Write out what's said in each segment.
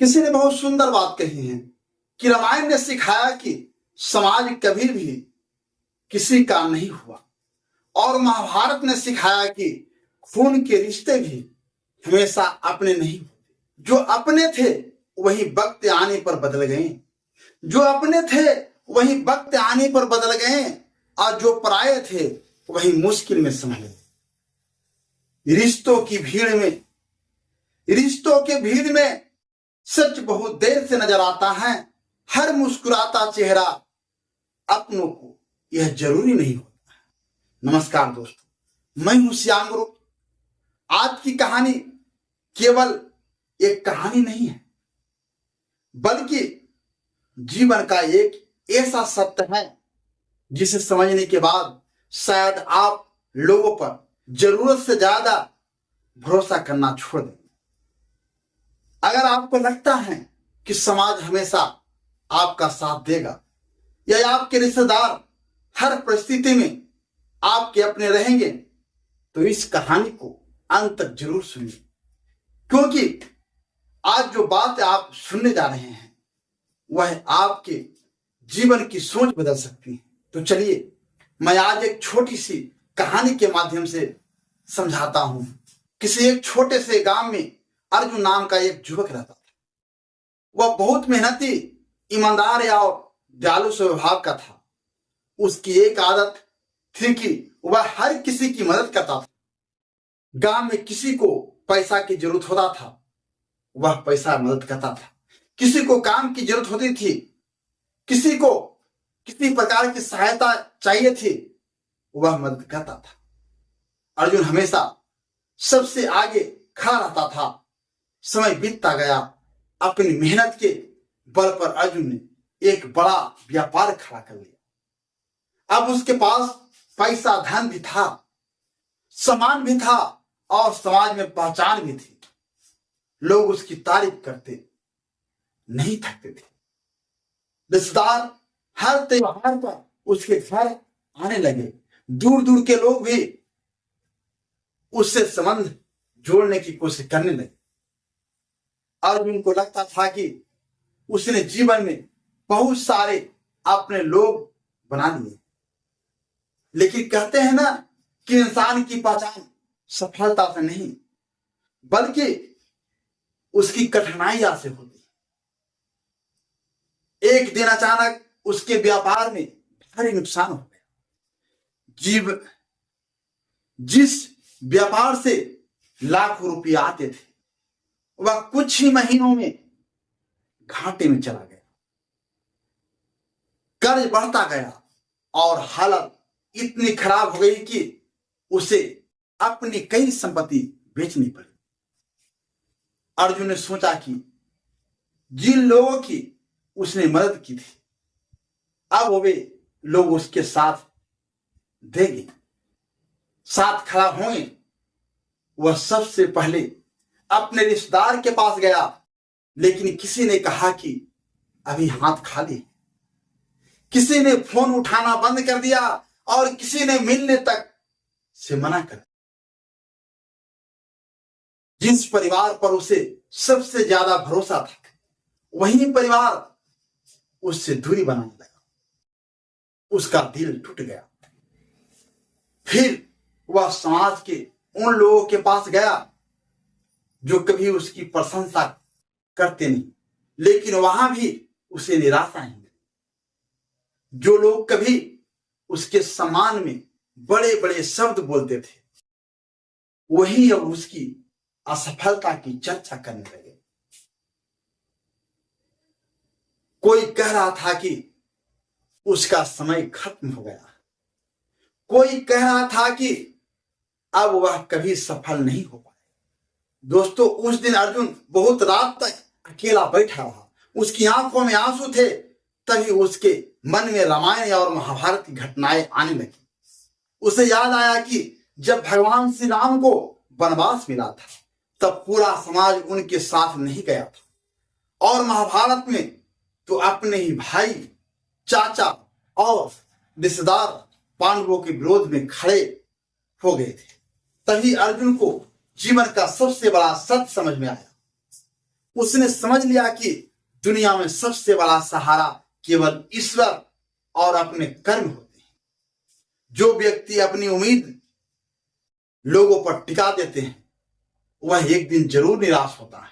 किसी ने बहुत सुंदर बात कही है कि रामायण ने सिखाया कि समाज कभी भी किसी का नहीं हुआ, और महाभारत ने सिखाया कि खून के रिश्ते भी हमेशा अपने नहीं होते। जो अपने थे वही वक्त आने पर बदल गए, जो अपने थे वही वक्त आने पर बदल गए, और जो पराये थे वही मुश्किल में समझ गए। रिश्तों की भीड़ में सच बहुत देर से नजर आता है। हर मुस्कुराता चेहरा अपनों को यह जरूरी नहीं होता। नमस्कार दोस्तों, मैं हूं श्याम गुरु। आज की कहानी केवल एक कहानी नहीं है, बल्कि जीवन का एक ऐसा सत्य है जिसे समझने के बाद शायद आप लोगों पर जरूरत से ज्यादा भरोसा करना छोड़ दें। अगर आपको लगता है कि समाज हमेशा आपका साथ देगा या आपके रिश्तेदार हर परिस्थिति में आपके अपने रहेंगे, तो इस कहानी को अंत तक जरूर सुनिए, क्योंकि आज जो बात आप सुनने जा रहे हैं वह आपके जीवन की सोच बदल सकती है। तो चलिए मैं आज एक छोटी सी कहानी के माध्यम से समझाता हूं। किसी एक छोटे से गांव में अर्जुन नाम का एक युवक रहता था। वह बहुत मेहनती, ईमानदार और दयालु स्वभाव का था। उसकी एक आदत थी कि वह हर किसी की मदद करता था। गांव में किसी को पैसा की जरूरत होता था, वह पैसा मदद करता था। किसी को काम की जरूरत होती थी, किसी को किसी प्रकार की सहायता चाहिए थी, वह मदद करता था। अर्जुन हमेशा सबसे आगे खड़ा रहता था। समय बीतता गया। अपनी मेहनत के बल पर अर्जुन ने एक बड़ा व्यापार खड़ा कर लिया। अब उसके पास पैसा, धन भी था, सम्मान भी था और समाज में पहचान भी थी। लोग उसकी तारीफ करते नहीं थकते थे। रिश्तेदार हर त्योहार पर उसके घर आने लगे। दूर दूर के लोग भी उससे संबंध जोड़ने की कोशिश करने लगे। अर्जुन को लगता था कि उसने जीवन में बहुत सारे अपने लोग बना लिए, लेकिन कहते हैं ना कि इंसान की पहचान सफलता से नहीं बल्कि उसकी कठिनाइयां से होती है। एक दिन अचानक उसके व्यापार में भारी नुकसान हो गया। जिस व्यापार से लाखों रुपये आते थे, वह कुछ ही महीनों में घाटे में चला गया। कर्ज बढ़ता गया और हालत इतनी खराब हो गई कि उसे अपनी कई संपत्ति बेचनी पड़ी। अर्जुन ने सोचा कि जिन लोगों की उसने मदद की थी, अब वे लोग उसके साथ देंगे, साथ खड़ा होंगे। वह सबसे पहले अपने रिश्तेदार के पास गया, लेकिन किसी ने कहा कि अभी हाथ खाली। किसी ने फोन उठाना बंद कर दिया और किसी ने मिलने तक से मना कर दिया। जिस परिवार पर उसे सबसे ज्यादा भरोसा था, वही परिवार उससे दूरी बनाने लगा। उसका दिल टूट गया। फिर वह समाज के उन लोगों के पास गया जो कभी उसकी प्रशंसा करते नहीं, लेकिन वहां भी उसे निराशा ही मिली। जो लोग कभी उसके सम्मान में बड़े बड़े शब्द बोलते थे, वही अब उसकी असफलता की चर्चा करने लगे। कोई कह रहा था कि उसका समय खत्म हो गया, कोई कह रहा था कि अब वह कभी सफल नहीं हो पाए। दोस्तों, उस दिन अर्जुन बहुत रात तक अकेला बैठा रहा। उसकी आंखों में आंसू थे। तभी उसके मन में रामायण और महाभारत की घटनाएं आने लगी। उसे याद आया कि जब भगवान श्री राम को वनवास मिला था, तब पूरा समाज उनके साथ नहीं गया था, और महाभारत में तो अपने ही भाई, चाचा और रिश्तेदार पांडवों के विरोध में खड़े हो गए थे। तभी अर्जुन को जीवन का सबसे बड़ा सत्य समझ में आया। उसने समझ लिया कि दुनिया में सबसे बड़ा सहारा केवल ईश्वर और अपने कर्म होते हैं। जो व्यक्ति अपनी उम्मीद लोगों पर टिका देते हैं वह एक दिन जरूर निराश होता है,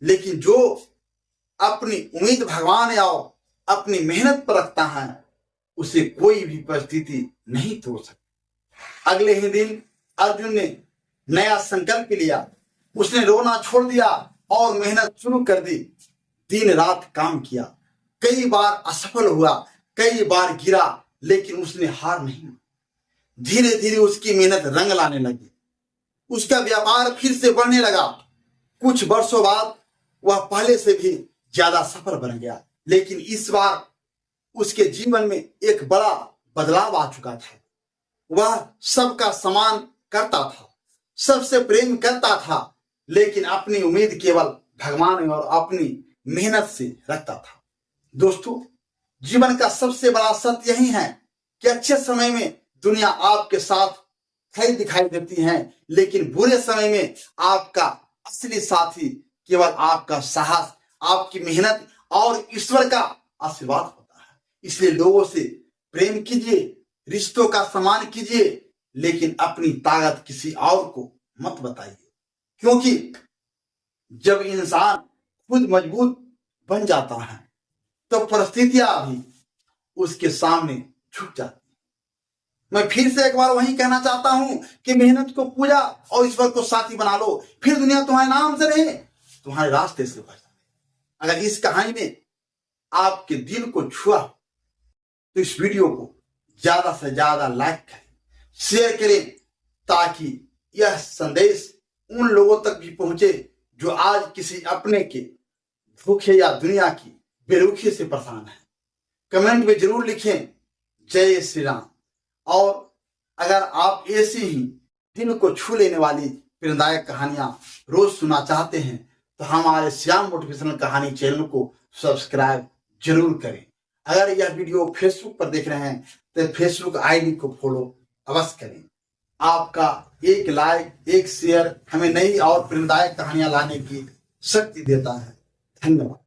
लेकिन जो अपनी उम्मीद भगवान या अपनी मेहनत पर रखता है उसे कोई भी परिस्थिति नहीं तोड़ सकती। अगले ही दिन अर्जुन ने नया संकल्प लिया। उसने रोना छोड़ दिया और मेहनत शुरू कर दी। दिन रात काम किया, कई बार असफल हुआ, कई बार गिरा, लेकिन उसने हार नहीं मानी। धीरे धीरे उसकी मेहनत रंग लाने लगी। उसका व्यापार फिर से बढ़ने लगा। कुछ वर्षों बाद वह पहले से भी ज्यादा सफल बन गया, लेकिन इस बार उसके जीवन में एक बड़ा बदलाव आ चुका था। वह सबका सम्मान करता था, सबसे प्रेम करता था, लेकिन अपनी उम्मीद केवल भगवान और अपनी मेहनत से रखता था। दोस्तों, जीवन का सबसे बड़ा सत्य यही है कि अच्छे समय में दुनिया आपके साथ खड़ी दिखाई देती है, लेकिन बुरे समय में आपका असली साथी केवल आपका साहस, आपकी मेहनत और ईश्वर का आशीर्वाद होता है। इसलिए लोगों से प्रेम कीजिए, रिश्तों का सम्मान कीजिए, लेकिन अपनी ताकत किसी और को मत बताइए, क्योंकि जब इंसान खुद मजबूत बन जाता है तो परिस्थितियां भी उसके सामने झुक जाती। मैं फिर से एक बार वही कहना चाहता हूं कि मेहनत को पूजा और ईश्वर को साथी बना लो, फिर दुनिया तुम्हारे नाम से रहे, तुम्हारे रास्ते से बढ़ जाए। अगर इस कहानी में आपके दिल को छुआ तो इस वीडियो को ज्यादा से ज्यादा लाइक करें, शेयर करें, ताकि यह संदेश उन लोगों तक भी पहुंचे जो आज किसी अपने के भूखे या दुनिया की बेरुखी से परेशान है। कमेंट में जरूर लिखें जय श्री राम। और अगर आप ऐसी ही दिल को छू लेने वाली प्रेरणादायक कहानियां रोज सुनना चाहते हैं तो हमारे श्याम मोटिवेशनल कहानी चैनल को सब्सक्राइब जरूर करें। अगर यह वीडियो फेसबुक पर देख रहे हैं तो फेसबुक आईडी को फॉलो अवश्य करें। आपका एक लाइक, एक शेयर हमें नई और प्रेरणादायक कहानियां लाने की शक्ति देता है। धन्यवाद।